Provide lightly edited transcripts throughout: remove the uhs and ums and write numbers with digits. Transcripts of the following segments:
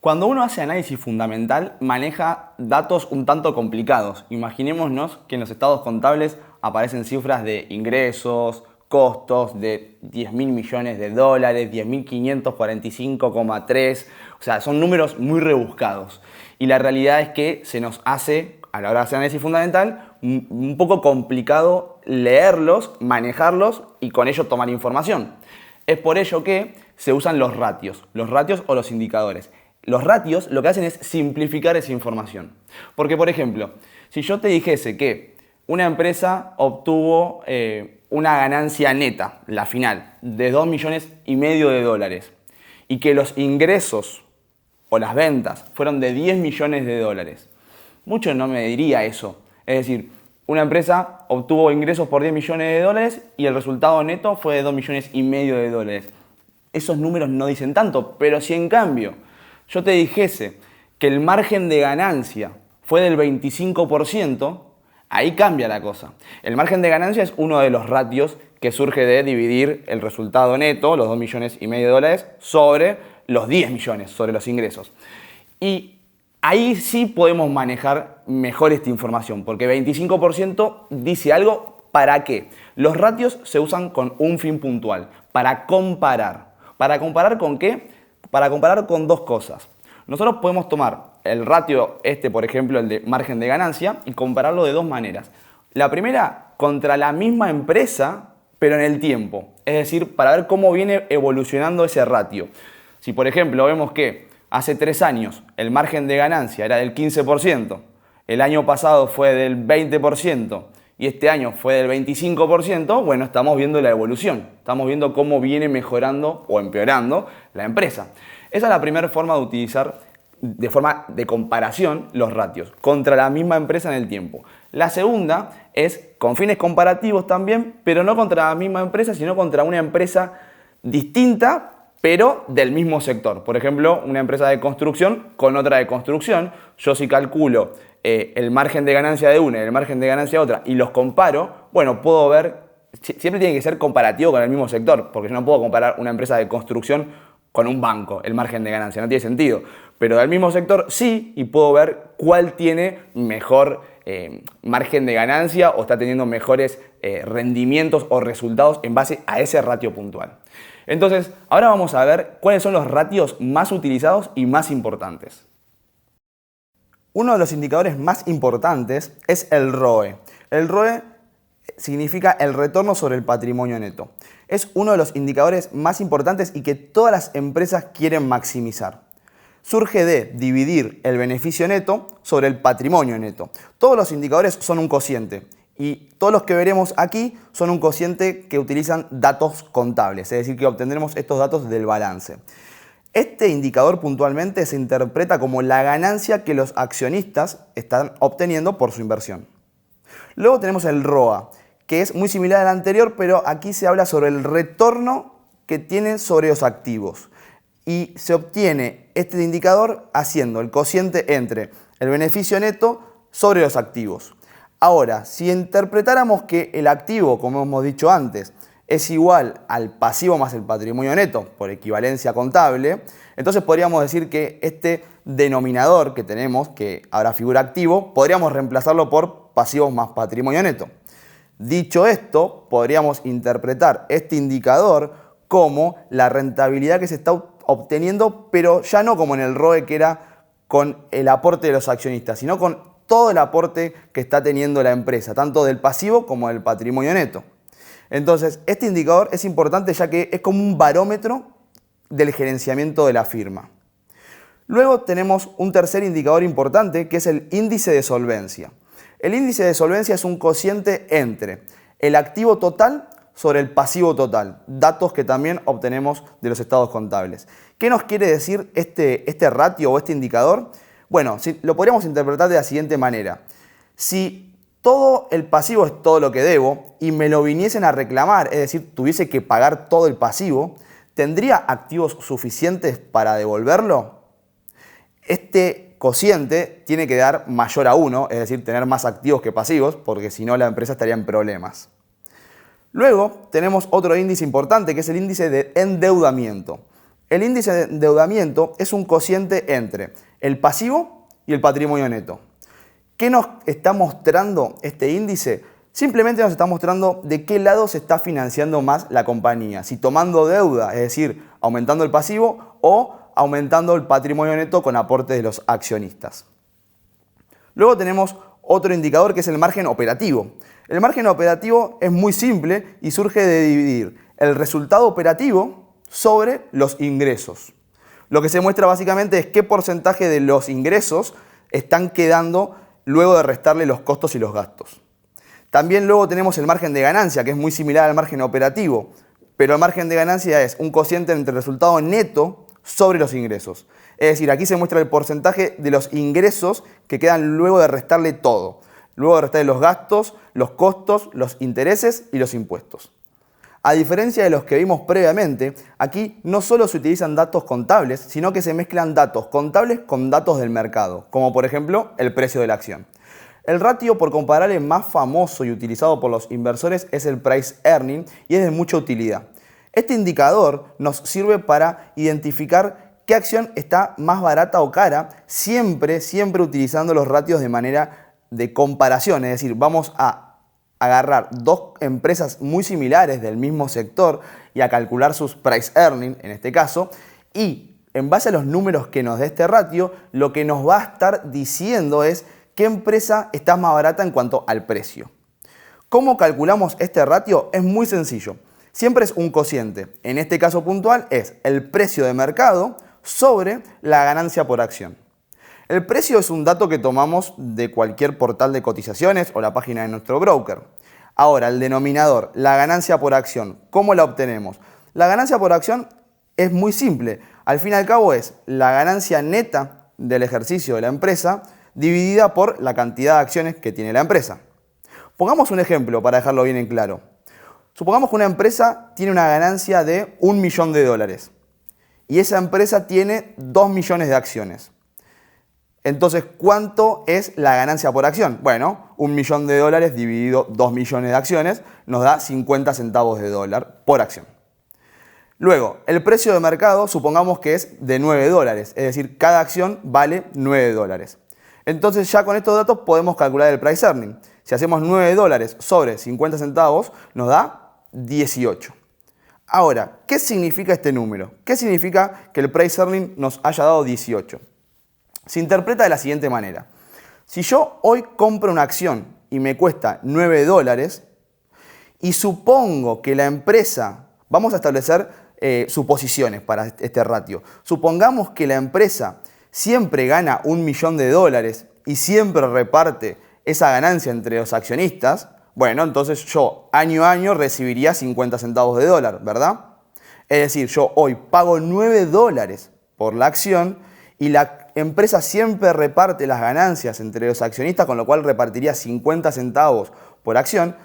Cuando uno hace análisis fundamental, maneja datos un tanto complicados. Imaginémonos que en los estados contables aparecen cifras de ingresos, costos de 10.000 millones de dólares, 10.545,3. O sea, son números muy rebuscados. Y la realidad es que se nos hace, a la hora de hacer análisis fundamental, un poco complicado leerlos, manejarlos y con ello tomar información. Es por ello que se usan los ratios o los indicadores. Los ratios lo que hacen es simplificar esa información. Porque, por ejemplo, si yo te dijese que una empresa obtuvo una ganancia neta, la final, de 2,5 millones de dólares y que los ingresos o las ventas fueron de 10 millones de dólares, mucho no me diría eso. Es decir, una empresa obtuvo ingresos por 10 millones de dólares y el resultado neto fue de 2,5 millones de dólares. Esos números no dicen tanto, pero si en cambio yo te dijese que el margen de ganancia fue del 25%, ahí cambia la cosa. El margen de ganancia es uno de los ratios que surge de dividir el resultado neto, los 2,5 millones de dólares, sobre los 10 millones, sobre los ingresos. Y ahí sí podemos manejar mejor esta información, porque 25% dice algo. ¿Para qué? Los ratios se usan con un fin puntual, para comparar. ¿Para comparar con qué? Para comparar con dos cosas. Nosotros podemos tomar el ratio por ejemplo, el de margen de ganancia, y compararlo de dos maneras. La primera, contra la misma empresa, pero en el tiempo. Es decir, para ver cómo viene evolucionando ese ratio. Si, por ejemplo, vemos que hace 3 años el margen de ganancia era del 15%, el año pasado fue del 20%, y este año fue del 25%, bueno, estamos viendo la evolución. Estamos viendo cómo viene mejorando o empeorando la empresa. Esa es la primera forma de utilizar, de forma de comparación, los ratios contra la misma empresa en el tiempo. La segunda es con fines comparativos también, pero no contra la misma empresa, sino contra una empresa distinta, pero del mismo sector. Por ejemplo, una empresa de construcción con otra de construcción. Yo si calculo el margen de ganancia de una y el margen de ganancia de otra y los comparo, bueno, puedo ver, siempre tiene que ser comparativo con el mismo sector, porque yo no puedo comparar una empresa de construcción con un banco, el margen de ganancia, no tiene sentido. Pero del mismo sector sí, y puedo ver cuál tiene mejor margen de ganancia o está teniendo mejores rendimientos o resultados en base a ese ratio puntual. Entonces, ahora vamos a ver cuáles son los ratios más utilizados y más importantes. Uno de los indicadores más importantes es el ROE. El ROE significa el retorno sobre el patrimonio neto. Es uno de los indicadores más importantes y que todas las empresas quieren maximizar. Surge de dividir el beneficio neto sobre el patrimonio neto. Todos los indicadores son un cociente y todos los que veremos aquí son un cociente que utilizan datos contables, es decir, que obtendremos estos datos del balance. Este indicador puntualmente se interpreta como la ganancia que los accionistas están obteniendo por su inversión. Luego tenemos el ROA, que es muy similar al anterior, pero aquí se habla sobre el retorno que tienen sobre los activos. Y se obtiene este indicador haciendo el cociente entre el beneficio neto sobre los activos. Ahora, si interpretáramos que el activo, como hemos dicho antes, es igual al pasivo más el patrimonio neto, por equivalencia contable, entonces podríamos decir que este denominador que tenemos, que ahora figura activo, podríamos reemplazarlo por pasivos más patrimonio neto. Dicho esto, podríamos interpretar este indicador como la rentabilidad que se está obteniendo, pero ya no como en el ROE, que era con el aporte de los accionistas, sino con todo el aporte que está teniendo la empresa, tanto del pasivo como del patrimonio neto. Entonces, este indicador es importante ya que es como un barómetro del gerenciamiento de la firma. Luego tenemos un tercer indicador importante, que es el índice de solvencia. El índice de solvencia es un cociente entre el activo total sobre el pasivo total, datos que también obtenemos de los estados contables. ¿Qué nos quiere decir este ratio o este indicador? Bueno, lo podríamos interpretar de la siguiente manera. Si todo el pasivo es todo lo que debo y me lo viniesen a reclamar, es decir, tuviese que pagar todo el pasivo, ¿tendría activos suficientes para devolverlo? Este cociente tiene que dar mayor a 1, es decir, tener más activos que pasivos, porque si no la empresa estaría en problemas. Luego tenemos otro índice importante, que es el índice de endeudamiento. El índice de endeudamiento es un cociente entre el pasivo y el patrimonio neto. ¿Qué nos está mostrando este índice? Simplemente nos está mostrando de qué lado se está financiando más la compañía. Si tomando deuda, es decir, aumentando el pasivo o aumentando el patrimonio neto con aporte de los accionistas. Luego tenemos otro indicador que es el margen operativo. El margen operativo es muy simple y surge de dividir el resultado operativo sobre los ingresos. Lo que se muestra básicamente es qué porcentaje de los ingresos están quedando luego de restarle los costos y los gastos. También luego tenemos el margen de ganancia, que es muy similar al margen operativo, pero el margen de ganancia es un cociente entre el resultado neto sobre los ingresos. Es decir, aquí se muestra el porcentaje de los ingresos que quedan luego de restarle todo. Luego de restarle los gastos, los costos, los intereses y los impuestos. A diferencia de los que vimos previamente, aquí no solo se utilizan datos contables, sino que se mezclan datos contables con datos del mercado, como por ejemplo el precio de la acción. El ratio por comparable más famoso y utilizado por los inversores es el price earning y es de mucha utilidad. Este indicador nos sirve para identificar qué acción está más barata o cara, siempre utilizando los ratios de manera de comparación, es decir, vamos a agarrar dos empresas muy similares del mismo sector y a calcular sus price earning, en este caso, y en base a los números que nos dé este ratio, lo que nos va a estar diciendo es qué empresa está más barata en cuanto al precio. ¿Cómo calculamos este ratio? Es muy sencillo. Siempre es un cociente. En este caso puntual es el precio de mercado sobre la ganancia por acción. El precio es un dato que tomamos de cualquier portal de cotizaciones o la página de nuestro broker. Ahora, el denominador, la ganancia por acción, ¿cómo la obtenemos? La ganancia por acción es muy simple. Al fin y al cabo es la ganancia neta del ejercicio de la empresa dividida por la cantidad de acciones que tiene la empresa. Pongamos un ejemplo para dejarlo bien en claro. Supongamos que una empresa tiene una ganancia de $1 millón y esa empresa tiene 2 millones de acciones. Entonces, ¿cuánto es la ganancia por acción? Bueno, $1 millón dividido 2 millones de acciones nos da 50 centavos de dólar por acción. Luego, el precio de mercado supongamos que es de $9, es decir, cada acción vale $9. Entonces ya con estos datos podemos calcular el price earning. Si hacemos $9 sobre 50 centavos nos da 18. Ahora, ¿qué significa este número? ¿Qué significa que el price earning nos haya dado 18? Se interpreta de la siguiente manera. Si yo hoy compro una acción y me cuesta $9 y supongo que la empresa, vamos a establecer suposiciones para este ratio. Supongamos que la empresa siempre gana $1 millón y siempre reparte esa ganancia entre los accionistas, bueno, entonces yo año a año recibiría 50 centavos de dólar, ¿verdad? Es decir, yo hoy pago $9 por la acción y la empresa siempre reparte las ganancias entre los accionistas, con lo cual repartiría 50 centavos por acción.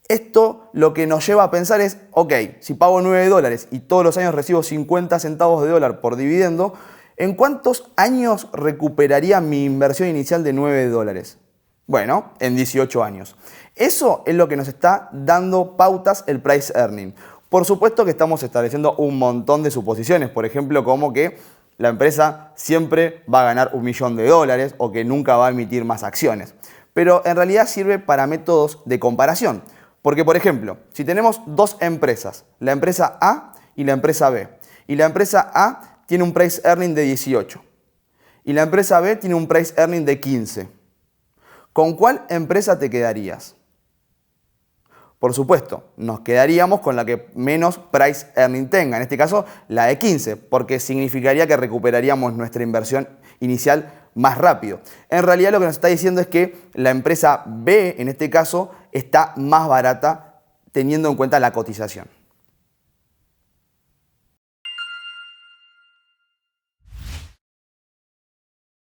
Esto lo que nos lleva a pensar es, ok, si pago $9 y todos los años recibo 50 centavos de dólar por dividendo, ¿en cuántos años recuperaría mi inversión inicial de $9? Bueno, en 18 años. Eso es lo que nos está dando pautas el price earning. Por supuesto que estamos estableciendo un montón de suposiciones, por ejemplo, como que la empresa siempre va a ganar $1 millón o que nunca va a emitir más acciones. Pero en realidad sirve para métodos de comparación. Porque, por ejemplo, si tenemos dos empresas, la empresa A y la empresa B, y la empresa A tiene un price earning de 18 y la empresa B tiene un price earning de 15, ¿con cuál empresa te quedarías? Por supuesto, nos quedaríamos con la que menos price earning tenga, en este caso la de 15, porque significaría que recuperaríamos nuestra inversión inicial más rápido. En realidad lo que nos está diciendo es que la empresa B, en este caso, está más barata teniendo en cuenta la cotización.